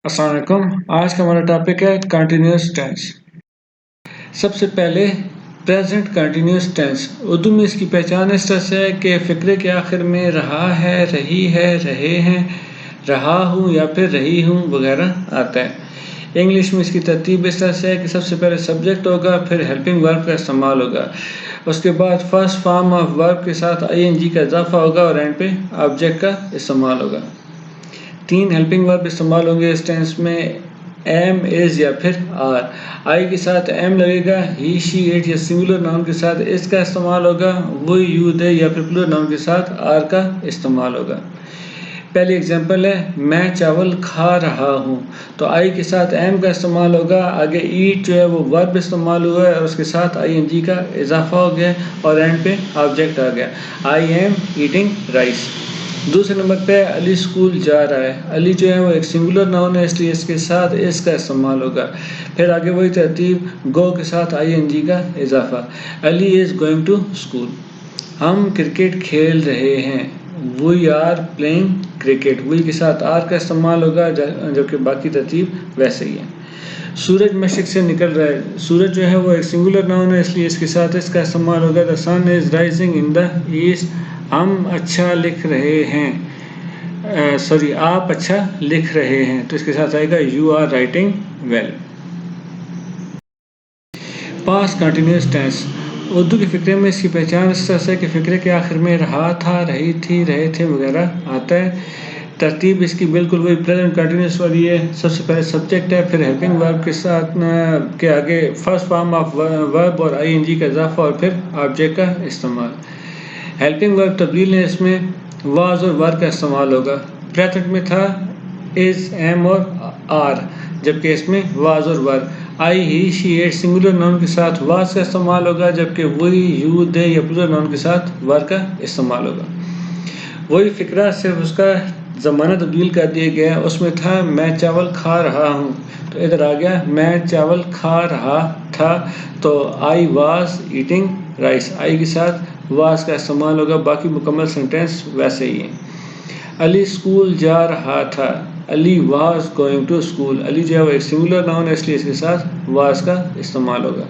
अस्सलाम वालेकुम। आज का हमारा टॉपिक है कंटिन्यूस टेंस। सबसे पहले प्रेजेंट कंटिन्यूस टेंस। उर्दू में इसकी पहचान इस तरह से है कि फ़िक्रे के आखिर में रहा है, रही है, रहे हैं, रहा हूँ या फिर रही हूँ वगैरह आता है। इंग्लिश में इसकी तरतीब इस तरह से है कि सबसे पहले सब्जेक्ट होगा, फिर हेल्पिंग वर्ब का इस्तेमाल होगा, उसके बाद फर्स्ट फॉर्म ऑफ वर्ब के साथ ing का इजाफा होगा और एंड पे ऑब्जेक्ट का इस्तेमाल होगा। 3 हेल्पिंग वर्ब इस्तेमाल होंगे इस टेंस में, एम, इज़ या फिर आर। आई के साथ एम लगेगा, ही, शी, इट या सिंगुलर नाउन के साथ इस का इस्तेमाल होगा, वो, यू, दे या फिर प्लूरल नाउन के साथ आर का इस्तेमाल होगा। पहली एग्जांपल है, मैं चावल खा रहा हूँ, तो आई के साथ एम का इस्तेमाल होगा, आगे ईट जो है वो वर्ब इस्तेमाल हुआ है और उसके साथ ing का इजाफा हो गया और एंड पे ऑब्जेक्ट आ गया, आई एम ईटिंग राइस। दूसरे नंबर पे अली स्कूल जा रहा है। अली जो है वो एक सिंगुलर नाउन है, इसलिए इसके साथ इसका इस्तेमाल होगा। फिर आगे वही तरतीब, गो के साथ ing का इजाफा, Ali is going to school. हम क्रिकेट खेल रहे हैं, we are playing cricket. We के साथ आर का इस्तेमाल होगा, जबकि बाकी तरतीब वैसे ही है। सूरज मशरिक से निकल रहा है। सूरज जो है वो एक सिंगुलर नाउन है, इसलिए इसके साथ इसका इस्तेमाल होगा, the sun is rising in the east. हम अच्छा लिख रहे हैं, आप अच्छा लिख रहे हैं, तो इसके साथ आएगा you are writing well. Past continuous tense. Urdu के फ़िक्रे में इसकी पहचान इस तरह से कि फ़िक्रे के आखिर में रहा था, रही थी, रहे थे वगैरह आता है। तरतीब इसकी बिल्कुल वही प्रेजेंट कंटिन्यूस वाली है। सबसे पहले सब्जेक्ट है, फिर हेल्पिंग वर्ब के साथ के आगे फर्स्ट फॉर्म ऑफ वर्ब और ing का इजाफा और फिर ऑब्जेक्ट का इस्तेमाल। हेल्पिंग वर्ब तब्दील है, इसमें वाज और वर का इस्तेमाल होगा। प्रेजेंट में था इज़, एम और आर, जबकि इसमें वाज और वर। आई, ही, शी, इट सिंगुलर नाउन के साथ वाज का इस्तेमाल होगा, जबकि वी, यू, दे या प्लूरल नाउन के साथ वर का इस्तेमाल होगा। वही फिक्रा सिर्फ उसका ज़माना तब्दील कर दिया गया है। उसमें था मैं चावल खा रहा हूँ, तो इधर आ गया मैं चावल खा रहा था, तो आई वाज ईटिंग राइस। आई के साथ वाज का इस्तेमाल होगा, बाकी मुकम्मल सेंटेंस वैसे ही है। अली स्कूल जा रहा था, Ali was going to school. Ali जो है वो एक सिंगुलर नाउन है, इसलिए इसके साथ वाज का इस्तेमाल होगा।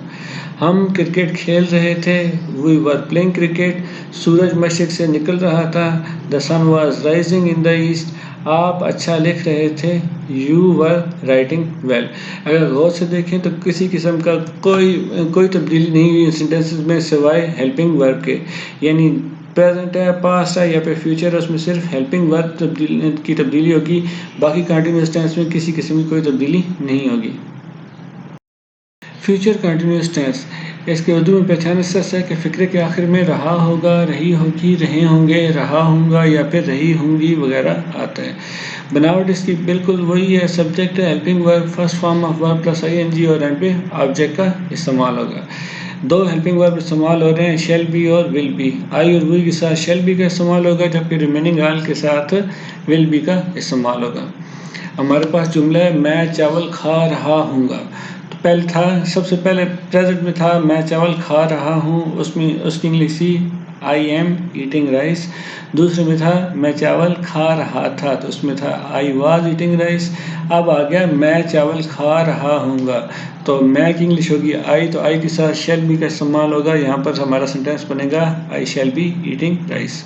हम क्रिकेट खेल रहे थे, वी वर प्लेइंग क्रिकेट। सूरज मशरिक से निकल रहा था, the sun was rising in the east. आप अच्छा लिख रहे थे, यू वर राइटिंग वेल। अगर गौर से देखें तो किसी किस्म का कोई तब्दीली नहीं हुई सेंटेंसेस में सिवाय हेल्पिंग वर्ब के, यानी प्रेजेंट है, पास्ट है या फिर फ्यूचर है, उसमें सिर्फ हेल्पिंग वर्ब की तब्दीली होगी, बाकी कंटिन्यूस टेंस में किसी किस्म की कोई तब्दीली नहीं होगी। Future continuous tense. इसके उर्दू में पहचान इस तरह से कि फ़िक्रे के आखिर में रहा होगा, रही होगी, रहे होंगे, रहा होगा या फिर रही होंगी वगैरह आता है। बनावट इसकी बिल्कुल वही है, सब्जेक्ट है, helping verb, first form of verb plus ing और एंड पे ऑब्जेक्ट का इस्तेमाल होगा। 2 हेल्पिंग वर्ब इस्तेमाल हो रहे हैं, शैल बी और विल बी। आई और वी के साथ शैल बी का इस्तेमाल होगा, जबकि रिमेनिंग ऑल के साथ विल बी का इस्तेमाल होगा। हमारे पास जुमला है, मैं चावल खा रहा हूँगा। तो पहले था, सबसे पहले प्रेजेंट में था मैं चावल खा रहा हूँ, उसमें उसकी इंग्लिश थी आई एम ईटिंग राइस। दूसरे में था मैं चावल खा रहा था, तो उसमें था आई वाज ईटिंग राइस। अब आ गया मैं चावल खा रहा हूँगा, तो मैं की इंग्लिश होगी आई, तो आई के साथ शैल बी का इस्तेमाल होगा। यहाँ पर हमारा सेंटेंस बनेगा आई शैल बी ईटिंग राइस।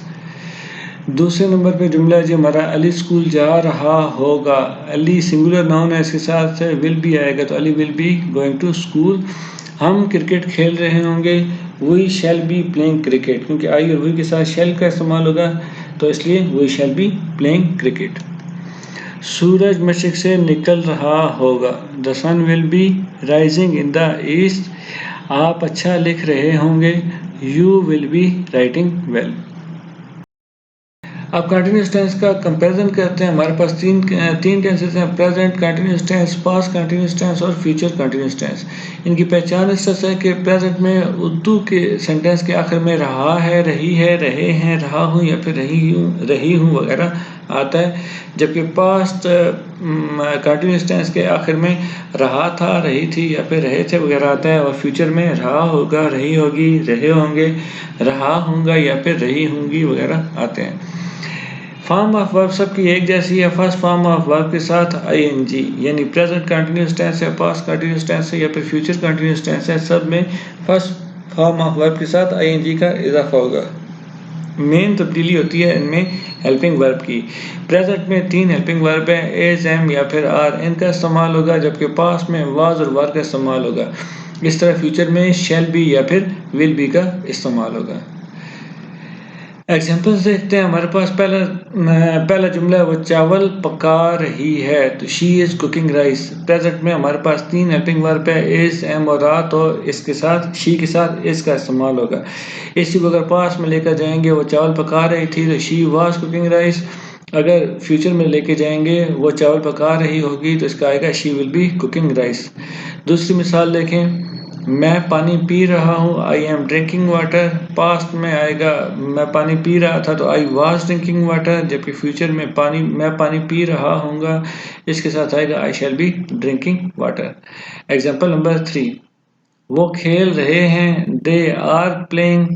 दूसरे नंबर पे जुमला है जो हमारा, अली स्कूल जा रहा होगा। अली सिंगुलर नाउन है, इसके साथ विल बी आएगा, तो Ali will be going to school. हम क्रिकेट खेल रहे होंगे, we shall be playing cricket, क्योंकि आई और वी के साथ शैल का इस्तेमाल होगा, तो इसलिए we shall be playing cricket. सूरज मशरिक से निकल रहा होगा, the sun will be rising in the east. आप अच्छा लिख रहे होंगे, you will be writing well. अब कंटिन्यूस टेंस का कंपैरिजन करते हैं। हमारे पास तीन टेंसेस हैं, present continuous tense, past continuous tense और फ्यूचर कंटिन्यूस टेंस। इनकी पहचान इस तरह से है कि प्रेजेंट में उर्दू के सेंटेंस के आखिर में रहा है, रही है, रहे हैं, रहा हूँ या फिर रही हूँ वगैरह आता है, जबकि पास्ट कंटिन्यूस टेंस के आखिर में रहा था, रही थी या फिर रहे थे वगैरह आता है, और फ्यूचर में रहा होगा, रही होगी, रहे होंगे, रहा होगा या फिर रही होंगी वगैरह आते हैं। فارم آف ورب سب کی ایک جیسی ہے. فرسٹ فارم آف ورب کے ساتھ ing یعنی پریزنٹ کنٹینیوس ٹینس ہے, پاسٹ کنٹینیوس ٹینس ہے یا پھر فیوچر کنٹینیوس ٹینس ہے, سب میں فرسٹ فارم آف ورب کے ساتھ ing کا اضافہ ہوگا. مین تبدیلی ہوتی ہے ان میں ہیلپنگ ورب کی. پریزنٹ میں 3 ہیلپنگ ورب ہیں, ایز, ایم یا پھر آر, ان کا استعمال ہوگا, جبکہ پاسٹ میں واز اور ور کا استعمال ہوگا. اس طرح فیوچر میں شیل بی یا پھر ول بی کا استعمال ہوگا. ایگزامپلس دیکھتے ہیں. ہمارے پاس پہلا جملہ ہے, وہ چاول پکا رہی ہے, تو شی از کوکنگ رائس. پریزنٹ میں ہمارے پاس 3 ہیلپنگ ورب ہے, از, ایم اور آر, تو اس کے ساتھ شی کے ساتھ اس کا استعمال ہوگا. اسی کو اگر پاسٹ میں لے کر جائیں گے, وہ چاول پکا رہی تھی, تو شی واز کوکنگ رائس. اگر فیوچر میں لے کے جائیں گے, وہ چاول پکا رہی ہوگی, تو اس کا آئے گا شی ول بی کوکنگ رائس. دوسری مثال دیکھیں, میں پانی پی رہا ہوں, I am drinking water. Past میں آئے گا میں پانی پی رہا تھا, تو آئی واز ڈرنکنگ واٹر, جبکہ فیوچر میں میں پانی پی رہا ہوں گا, اس کے ساتھ آئے گا I shall be drinking water. Example number 3, وہ کھیل رہے ہیں, دے آر پلینگ.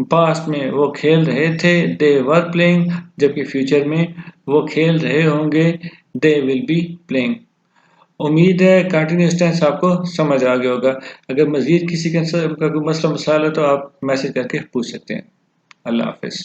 پاسٹ میں وہ کھیل رہے تھے, دے ور پلینگ, جبکہ فیوچر میں وہ کھیل رہے ہوں گے, دے ول بی پلینگ. امید ہے کنٹینیوس ٹینس آپ کو سمجھ آ گیا ہوگا. اگر مزید کسی کا کوئی مسئلہ مسائل ہے تو آپ میسج کر کے پوچھ سکتے ہیں. اللہ حافظ.